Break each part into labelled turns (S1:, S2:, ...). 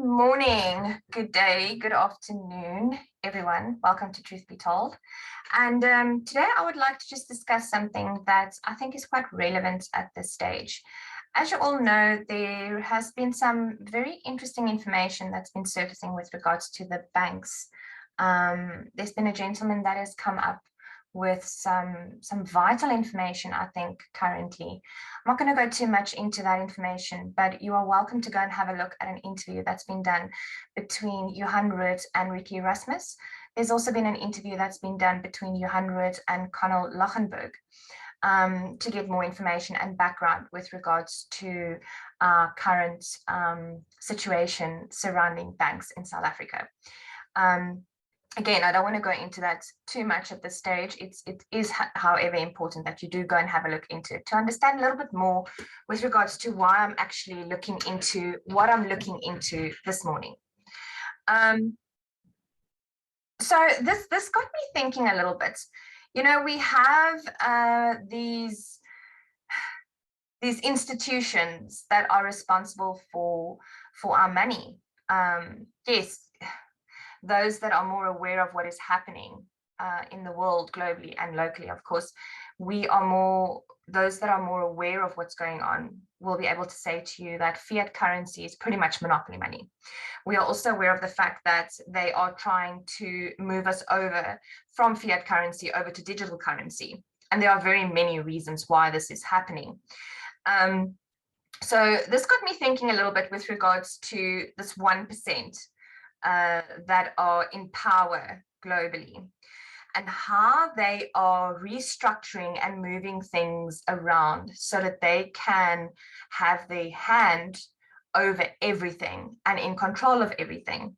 S1: morning, good day, good afternoon, everyone. Welcome to Truth Be Told. And today I would like to just discuss something that I think is quite relevant at this stage. As you all know, there has been some very interesting information that's been surfacing with regards to the banks. There's been a gentleman that has come up with some vital information, I think, currently. I'm not going to go too much into that information, but you are welcome to go and have a look at an interview that's been done between Johan Root and Ricky Rasmus. There's also been an interview that's been done between Johan Root and Connell Lochenberg to get more information and background with regards to our current situation surrounding banks in South Africa. Again, I don't want to go into that too much at this stage. It is, however, important that you do go and have a look into it to understand a little bit more with regards to why I'm actually looking into what I'm looking into this morning. So this got me thinking a little bit. You know, we have these institutions that are responsible for our money. Yes. Those that are more aware of what is happening in the world globally and locally, of course, those that are more aware of what's going on will be able to say to you that fiat currency is pretty much monopoly money. We are also aware of the fact that they are trying to move us over from fiat currency over to digital currency. And there are very many reasons why this is happening. So this got me thinking a little bit with regards to this 1%. That are in power globally and how they are restructuring and moving things around so that they can have their hand over everything and in control of everything.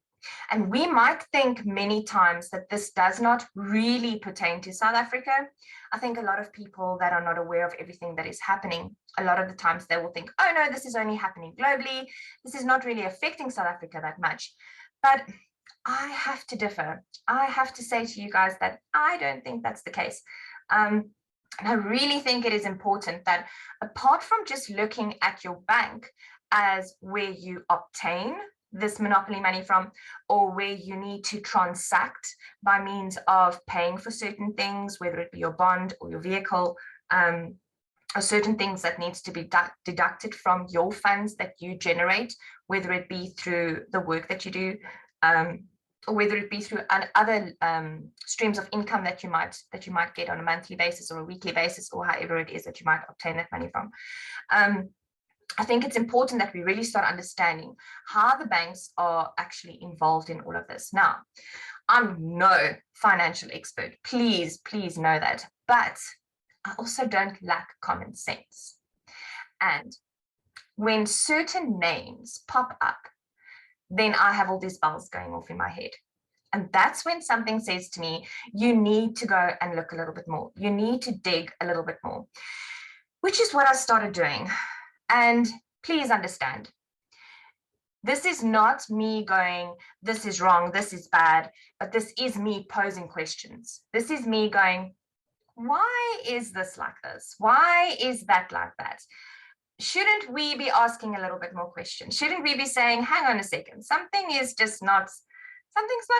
S1: And we might think many times that this does not really pertain to South Africa. I think a lot of people that are not aware of everything that is happening, a lot of the times they will think, oh no, this is only happening globally. This is not really affecting South Africa that much. But I have to differ. I have to say to you guys that I don't think that's the case. And I really think it is important that apart from just looking at your bank as where you obtain this monopoly money from, or where you need to transact by means of paying for certain things, whether it be your bond or your vehicle, or certain things that needs to be deducted from your funds that you generate, whether it be through the work that you do, or whether it be through other streams of income that you might get on a monthly basis or a weekly basis, or however it is that you might obtain that money from. I think it's important that we really start understanding how the banks are actually involved in all of this. Now, I'm no financial expert, please know that, but I also don't lack common sense. And when certain names pop up, then I have all these bells going off in my head. And that's when something says to me, you need to go and look a little bit more. You need to dig a little bit more, which is what I started doing. And please understand, this is not me going, this is wrong, this is bad, but this is me posing questions. This is me going, why is this like this? Why is that like that? Shouldn't we be asking a little bit more questions? Shouldn't we be saying, hang on a second, something's not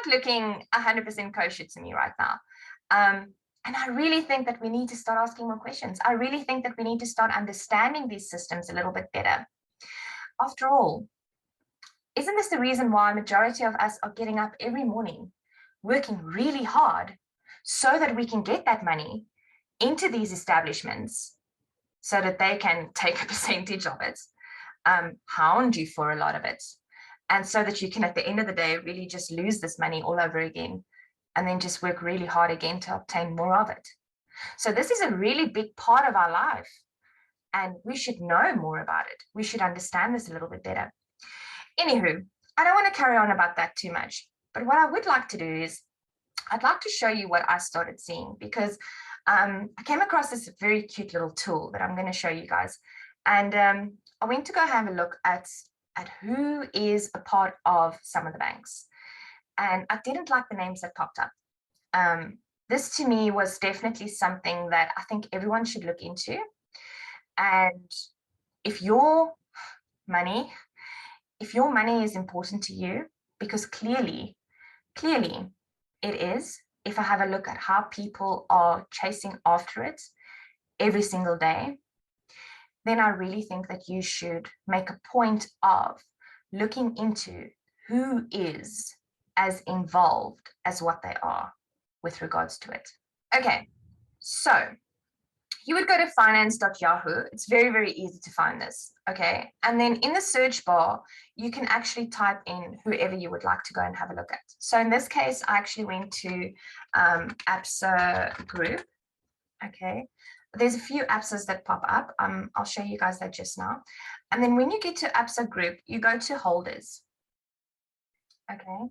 S1: looking 100% kosher to me right now. And I really think that we need to start asking more questions. I really think that we need to start understanding these systems a little bit better. After all, isn't this the reason why a majority of us are getting up every morning, working really hard so that we can get that money into these establishments so that they can take a percentage of it, hound you for a lot of it, and so that you can, at the end of the day, really just lose this money all over again, and then just work really hard again to obtain more of it. So this is a really big part of our life, and we should know more about it. We should understand this a little bit better. Anywho, I don't want to carry on about that too much, but what I would like to do is I'd like to show you what I started seeing, because I came across this very cute little tool that I'm going to show you guys. And I went to go have a look at who is a part of some of the banks. And I didn't like the names that popped up. This to me was definitely something that I think everyone should look into. And if your money if your money is important to you, because clearly it is, if I have a look at how people are chasing after it every single day, then I really think that you should make a point of looking into who is as involved as what they are with regards to it. Okay, so you would go to finance.yahoo. It's very, very easy to find this, okay? And then in the search bar, you can actually type in whoever you would like to go and have a look at. So in this case, I actually went to APSA group, okay? There's a few APSAs that pop up. I'll show you guys that just now. And then when you get to APSA group, you go to holders, okay?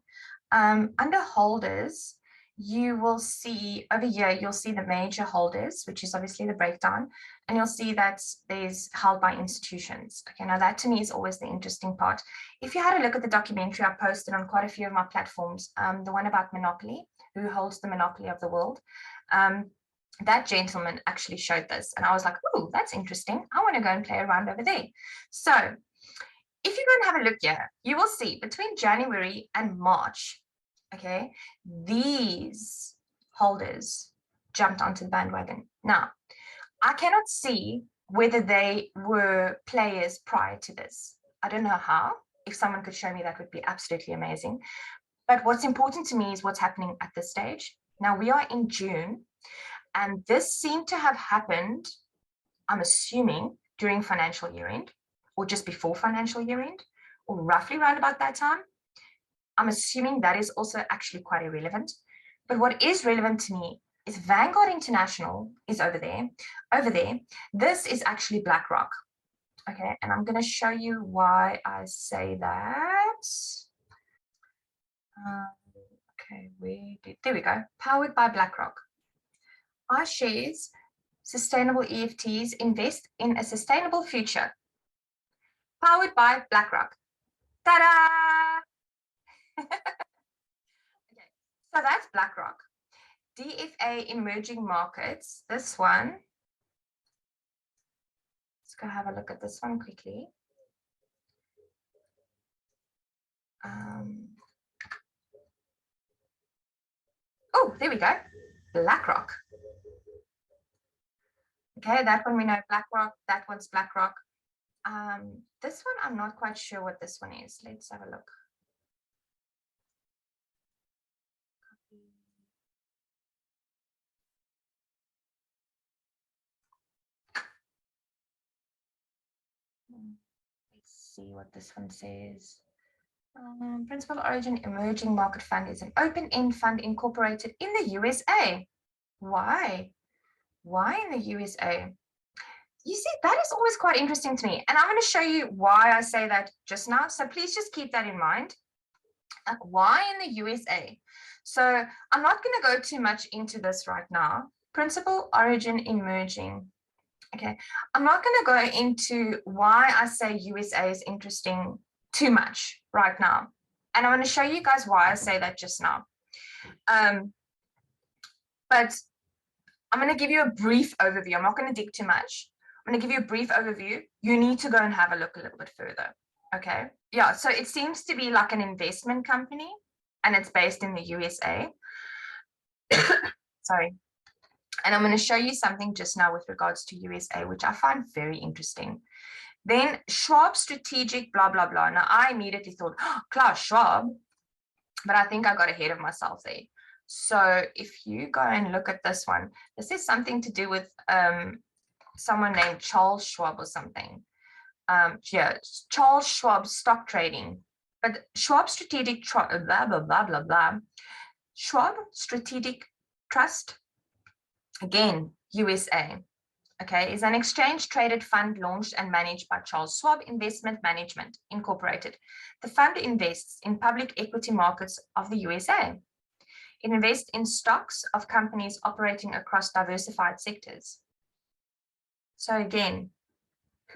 S1: Under holders, you will see over here, you'll see the major holders, which is obviously the breakdown, and you'll see that there's held by institutions. Okay, now that to me is always the interesting part. If you had a look at the documentary I posted on quite a few of my platforms, the one about Monopoly, who holds the monopoly of the world, that gentleman actually showed this, and I was like, oh, that's interesting. I want to go and play around over there. So if you go and have a look here, you will see between January and March, okay, these holders jumped onto the bandwagon. Now, I cannot see whether they were players prior to this. I don't know how. If someone could show me, that would be absolutely amazing. But what's important to me is what's happening at this stage. Now, we are in June, and this seemed to have happened, I'm assuming, during financial year end, or just before financial year end, or roughly around about that time. I'm assuming that is also actually quite irrelevant. But what is relevant to me is Vanguard International is over there. Over there, this is actually Blackrock. Okay, and I'm going to show you why I say that. Okay, there we go. Powered by Blackrock. Our shares, sustainable EFTs, invest in a sustainable future. Powered by Blackrock. Ta-da! Okay, so that's Blackrock. DFA Emerging Markets, this one. Let's go have a look at this one quickly. Oh, there we go. BlackRock. Okay, that one we know BlackRock. That one's BlackRock. This one, I'm not quite sure what this one is. Let's have a look. Let's see what this one says. Principal Origin Emerging Market Fund is an open-end fund incorporated in the USA. Why? Why in the USA? You see, that is always quite interesting to me. And I'm going to show you why I say that just now. So please just keep that in mind. Why in the USA? So I'm not going to go too much into this right now. Principal Origin Emerging. Okay, I'm not going to go into why I say USA is interesting too much right now. And I'm going to show you guys why I say that just now. But I'm going to give you a brief overview. I'm not going to dig too much. I'm going to give you a brief overview. You need to go and have a look a little bit further. Okay. Yeah. So it seems to be like an investment company, and it's based in the USA. Sorry. And I'm going to show you something just now with regards to USA, which I find very interesting. Then Schwab Strategic, blah, blah, blah. Now, I immediately thought, oh, Klaus Schwab, but I think I got ahead of myself there. So if you go and look at this one, this is something to do with someone named Charles Schwab or something. Yeah, Charles Schwab stock trading. But Schwab Strategic, blah, blah, blah, blah, blah. Schwab Strategic Trust, again, USA, okay, is an exchange-traded fund launched and managed by Charles Schwab Investment Management, Incorporated. The fund invests in public equity markets of the USA. It invests in stocks of companies operating across diversified sectors. So again,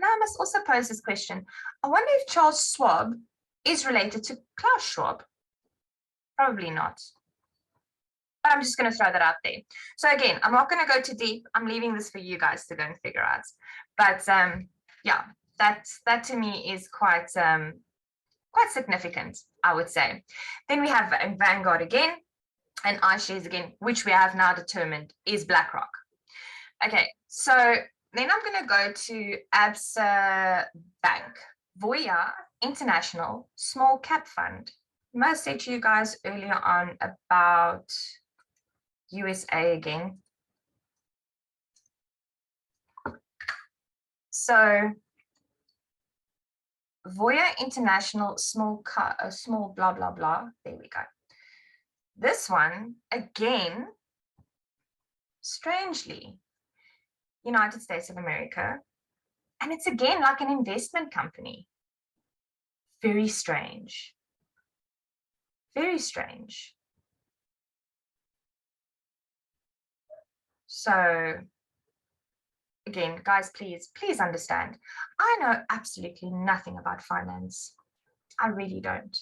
S1: now I must also pose this question. I wonder if Charles Schwab is related to Klaus Schwab. Probably not. But I'm just going to throw that out there. So again, I'm not going to go too deep. I'm leaving this for you guys to go and figure out. But yeah, that to me is quite quite significant, I would say. Then we have Vanguard again, and iShares again, which we have now determined is BlackRock. Okay, so then I'm going to go to ABSA Bank, Voya International Small Cap Fund. I must say to you guys earlier on about USA again. So Voya International small blah, blah, blah. There we go. This one, again, strangely, United States of America. And it's again like an investment company. Very strange. Very strange. So again, guys, please understand. I know absolutely nothing about finance. I really don't.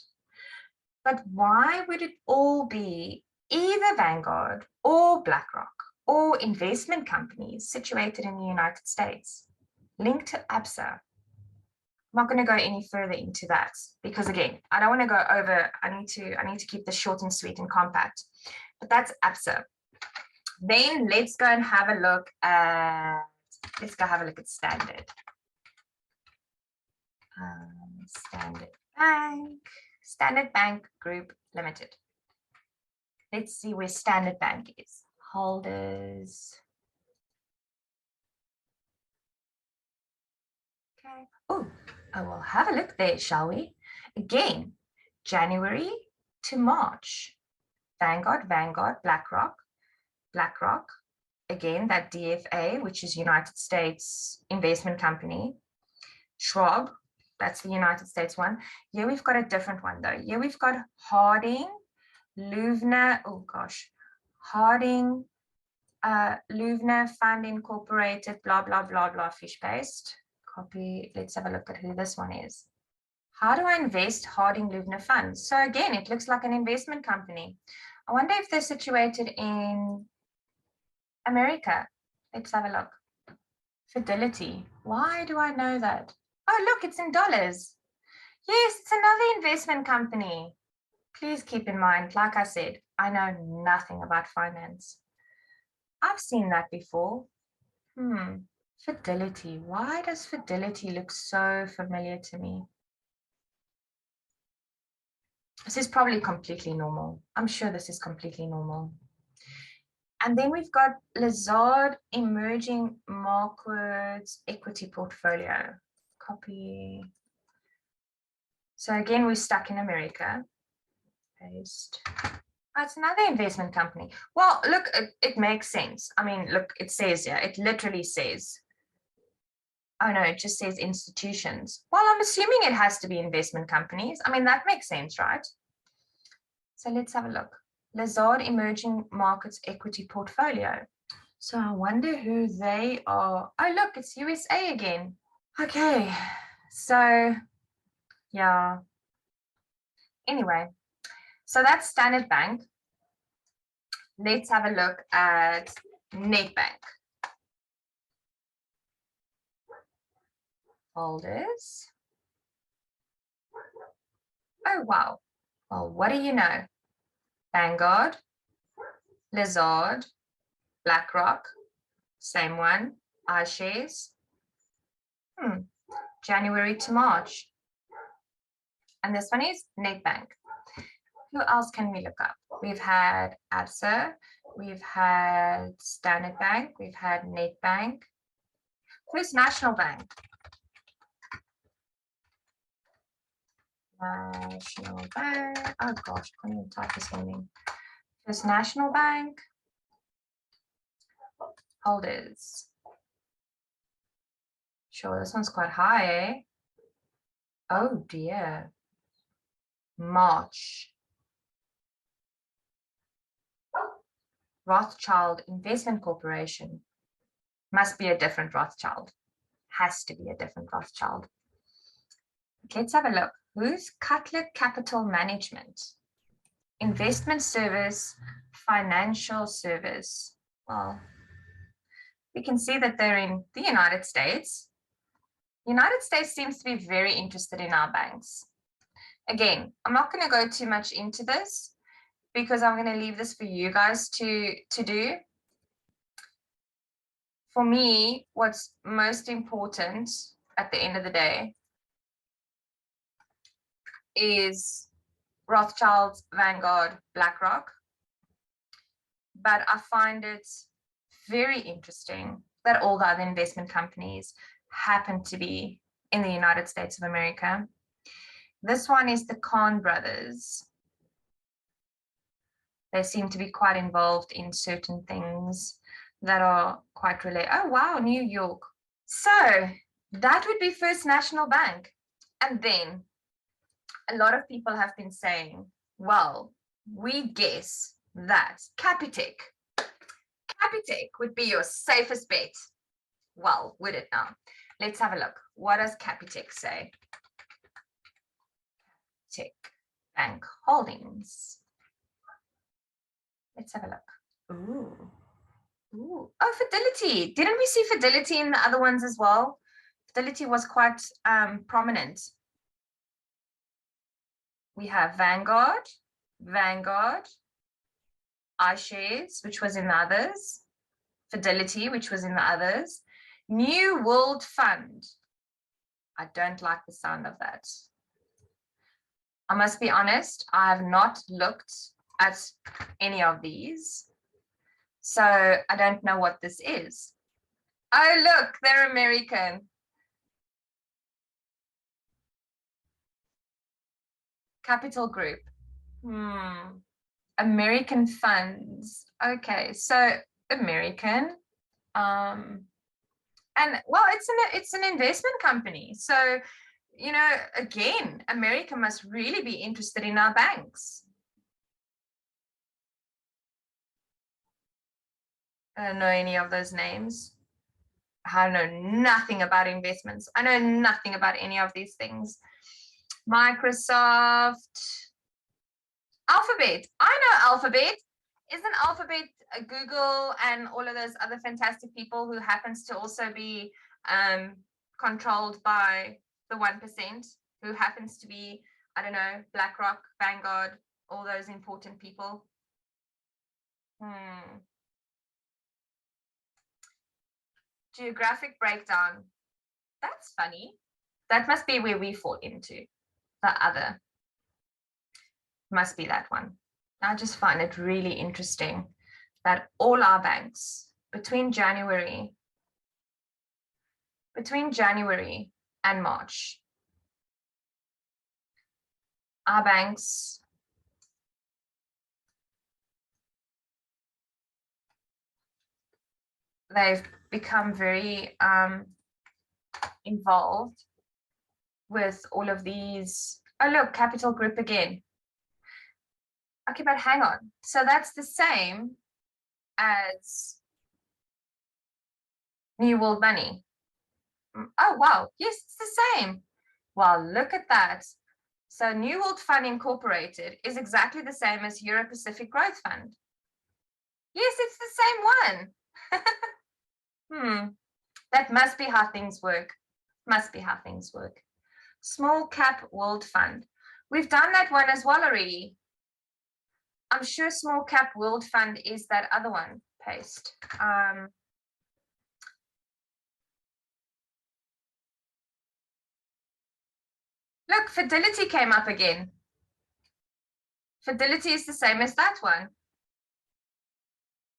S1: But why would it all be either Vanguard or BlackRock or investment companies situated in the United States linked to ABSA? I'm not going to go any further into that because again, I don't want to go over. I need to keep this short and sweet and compact. But that's ABSA. Then let's go and have a look at. Let's go have a look at Standard. Standard Bank Group Limited. Let's see where Standard Bank is. Holders. Okay. Oh, we'll have a look there, shall we? Again, January to March. Vanguard, BlackRock. Again, that DFA, which is United States Investment Company. Schwab, that's the United States one. Here we've got a different one though. Here we've got Harding, Louvner, Harding, Louvner Fund Incorporated, blah, blah, blah, blah, fish-based. Copy. Let's have a look at who this one is. How do I invest Harding Louvner funds? So again, it looks like an investment company. I wonder if they're situated in America. Let's have a look. Fidelity. Why do I know that? Oh, look, it's in dollars. Yes, it's another investment company. Please keep in mind, like I said, I know nothing about finance. I've seen that before. Fidelity. Why does Fidelity look so familiar to me? This is probably completely normal. I'm sure this is completely normal. And then we've got Lazard Emerging Markets Equity Portfolio. Copy. So again, we're stuck in America. Paste. Oh, it's another investment company. Well, look, it makes sense. I mean, look, it says here, it literally says, oh no, it just says institutions. Well, I'm assuming it has to be investment companies. I mean, that makes sense, right? So let's have a look. Lazard Emerging Markets Equity Portfolio. So I wonder who they are. Oh, look, it's USA again. Okay, so yeah. Anyway, so that's Standard Bank. Let's have a look at Nedbank. Holders. Oh, wow. Well, what do you know? Vanguard, Lazard, BlackRock, same one, iShares. January to March. And this one is Nedbank. Who else can we look up? We've had ABSA, we've had Standard Bank, we've had Nedbank. First National Bank. National Bank. Oh gosh, I can't even type this name. First National Bank. Holders. Sure, this one's quite high, eh? Oh dear. March. Rothschild Investment Corporation. Must be a different Rothschild. Has to be a different Rothschild. Let's have a look. Who's Cutler Capital Management? Investment service, financial service. Well, we can see that they're in the United States. The United States seems to be very interested in our banks. Again, I'm not going to go too much into this because I'm going to leave this for you guys to do. For me, what's most important at the end of the day is Rothschild, Vanguard, Blackrock. But I find it very interesting that all the other investment companies happen to be in the United States of America. This one is the Kahn brothers. They seem to be quite involved in certain things that are quite related. Oh, wow, New York. So that would be First National Bank. And then a lot of people have been saying, well, we guess that Capitec would be your safest bet. Well, would it now? Let's have a look. What does Capitec say? Capitec Bank Holdings. Let's have a look. Ooh. Oh, Fidelity. Didn't we see Fidelity in the other ones as well? Fidelity was quite prominent. We have Vanguard, iShares, which was in the others, Fidelity, which was in the others, New World Fund. I don't like the sound of that. I must be honest, I have not looked at any of these, so I don't know what this is. Oh, look, they're American. Capital Group. American funds. Okay, so American. And well, it's an investment company. So, you know, again, America must really be interested in our banks. I don't know any of those names. I know nothing about investments. I know nothing about any of these things. Microsoft, Alphabet. I know Alphabet. Isn't Alphabet Google and all of those other fantastic people who happens to also be controlled by the 1%, who happens to be, I don't know, BlackRock, Vanguard, all those important people? Geographic breakdown. That's funny. That must be where we fall into. The other. Must be that one. I just find it really interesting that all our banks between January and March, our banks they've become very involved with all of these. Oh, look, Capital Group again. Okay, but hang on. So that's the same as New World Money. Oh, wow. Yes, it's the same. Well, look at that. So New World Fund Incorporated is exactly the same as Euro Pacific Growth Fund. Yes, it's the same one. That must be how things work. Must be how things work. Small Cap World Fund. We've done that one as well already. I'm sure Small Cap World Fund is that other one. Paste. Look, Fidelity came up again. Fidelity is the same as that one.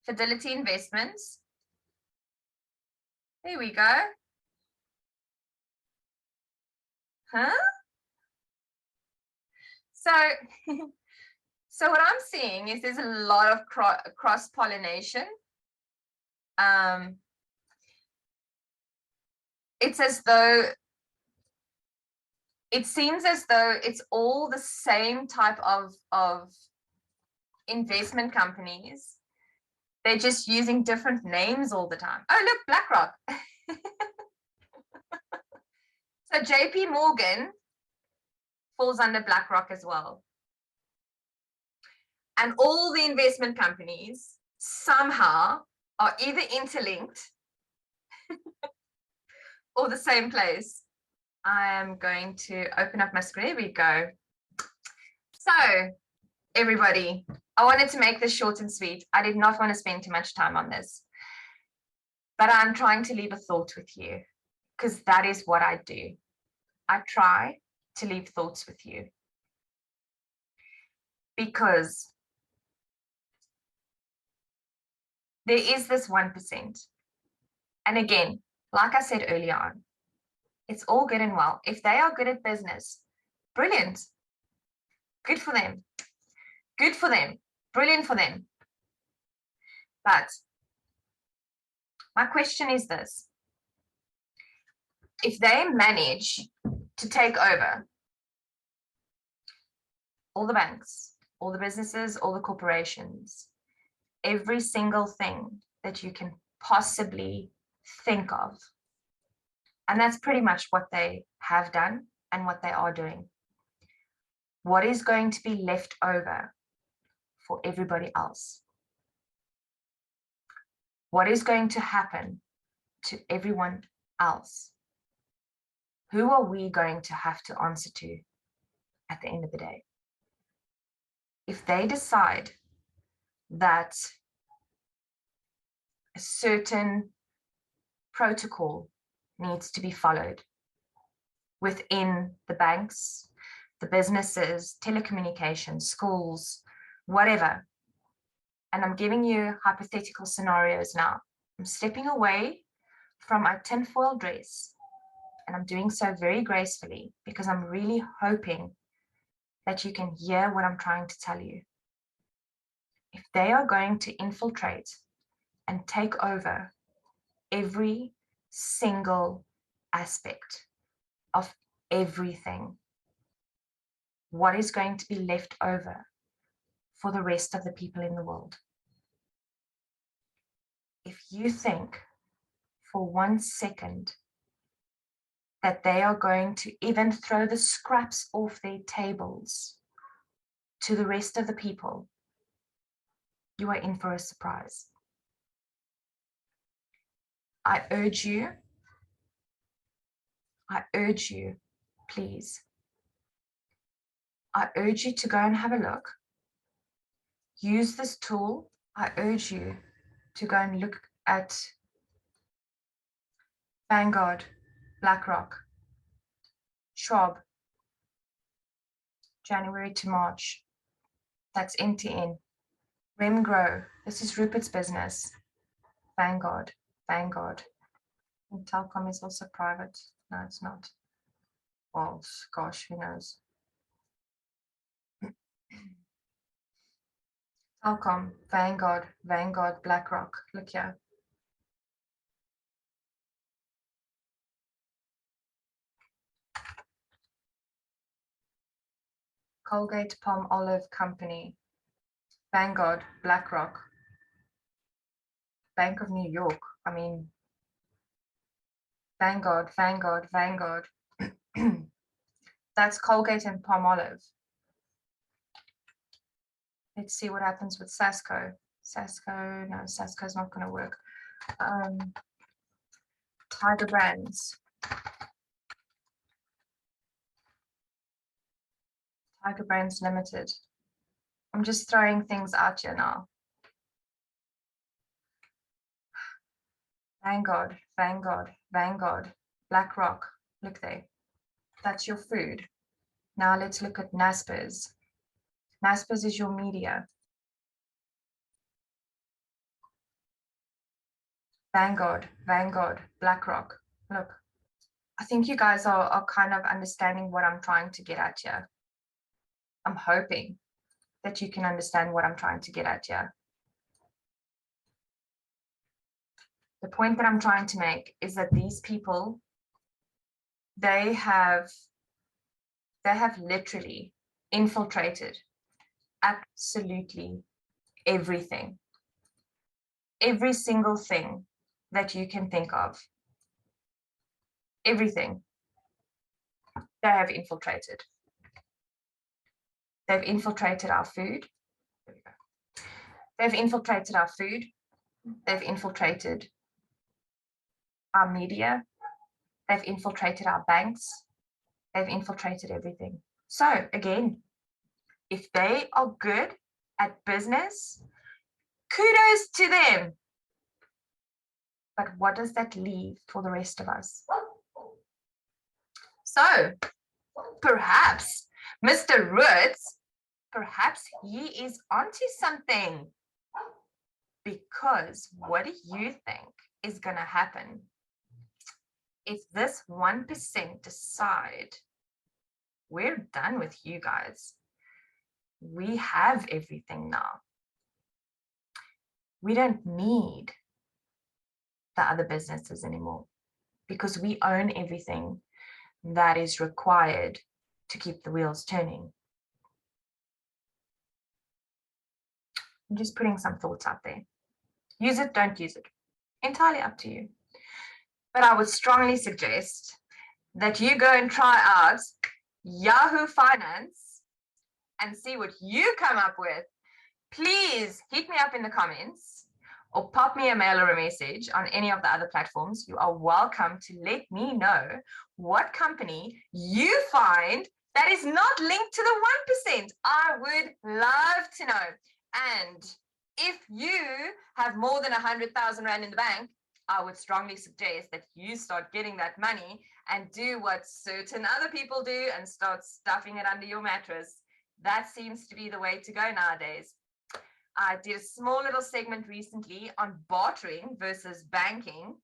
S1: Fidelity Investments. There we go. Huh? So what I'm seeing is there's a lot of cross-pollination. It's as though it seems as though it's all the same type of investment companies. They're just using different names all the time. Oh, look, BlackRock. So JP Morgan falls under BlackRock as well. And all the investment companies somehow are either interlinked or the same place. I am going to open up my screen. There we go. So, everybody, I wanted to make this short and sweet. I did not want to spend too much time on this, but I'm trying to leave a thought with you because that is what I do. I try to leave thoughts with you because there is this 1%. And again, like I said earlier on, it's all good and well. If they are good at business, brilliant. Good for them. Good for them. Brilliant for them. But my question is this. If they manage to take over all the banks, all the businesses, all the corporations, every single thing that you can possibly think of, and that's pretty much what they have done and what they are doing, what is going to be left over for everybody else? What is going to happen to everyone else? Who are we going to have to answer to at the end of the day? If they decide that a certain protocol needs to be followed within the banks, the businesses, telecommunications, schools, whatever, and I'm giving you hypothetical scenarios now. I'm stepping away from my tinfoil dress, and I'm doing so very gracefully because I'm really hoping that you can hear what I'm trying to tell you. If they are going to infiltrate and take over every single aspect of everything, what is going to be left over for the rest of the people in the world? If you think for 1 second that they are going to even throw the scraps off their tables to the rest of the people, you are in for a surprise. I urge you, please, I urge you to go and have a look. Use this tool. I urge you to go and look at Vanguard, Blackrock, Schwab, January to March. That's end-to-end. Remgrow, this is Rupert's business. Vanguard. And Telkom is also private. No, it's not. Well, gosh, who knows? Telkom, Vanguard, Blackrock. Look here. Colgate Palm Olive Company, Vanguard, Blackrock, Bank of New York. I mean, Vanguard. That's Colgate and Palm Olive. Let's see what happens with Sasco. No, Sasco's not going to work. Tiger Brands. Tiger Brands Limited. I'm just throwing things out here now. Vanguard, Blackrock. Look there. That's your food. Now let's look at Naspers. Naspers is your media. Vanguard, Blackrock. Look, I think you guys are kind of understanding what I'm trying to get at here. I'm hoping that you can understand what I'm trying to get at here. The point that I'm trying to make is that these people, they have literally infiltrated absolutely everything. Every single thing that you can think of. Everything. They have infiltrated. They've infiltrated our food. There we go. They've infiltrated our food. They've infiltrated our media. They've infiltrated our banks. They've infiltrated everything. So again, If they are good at business, kudos to them. But what does that leave for the rest of us? So perhaps Mr. Roots, perhaps he is onto something. Because what do you think is going to happen if this 1% decide we're done with you guys? We have everything now. We don't need the other businesses anymore because we own everything that is required to keep the wheels turning. I'm just putting some thoughts out there. Use it, don't use it. Entirely up to you. But I would strongly suggest that you go and try out Yahoo Finance and see what you come up with. Please hit me up in the comments or pop me a mail or a message on any of the other platforms. You are welcome to let me know what company you find that is not linked to the 1%. I would love to know. And if you have more than 100,000 Rand in the bank, I would strongly suggest that you start getting that money and do what certain other people do and start stuffing it under your mattress. That seems to be the way to go nowadays. I did a small little segment recently on bartering versus banking.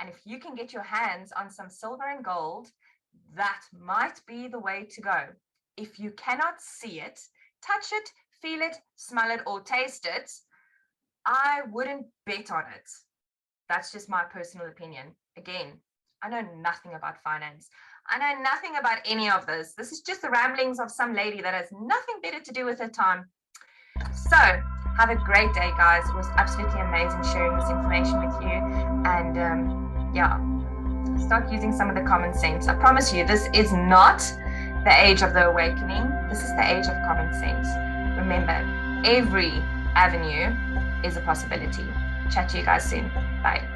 S1: And if you can get your hands on some silver and gold, that might be the way to go. If you cannot see it, touch it, feel it, smell it, or taste it, I wouldn't bet on it. That's just my personal opinion. Again, I know nothing about finance. I know nothing about any of this. This is just the ramblings of some lady that has nothing better to do with her time. So, have a great day, guys. It was absolutely amazing sharing this information with you. And yeah, start using some of the common sense. I promise you, this is not the age of the awakening. This is the age of common sense. Remember, every avenue is a possibility. Chat to you guys soon. Bye.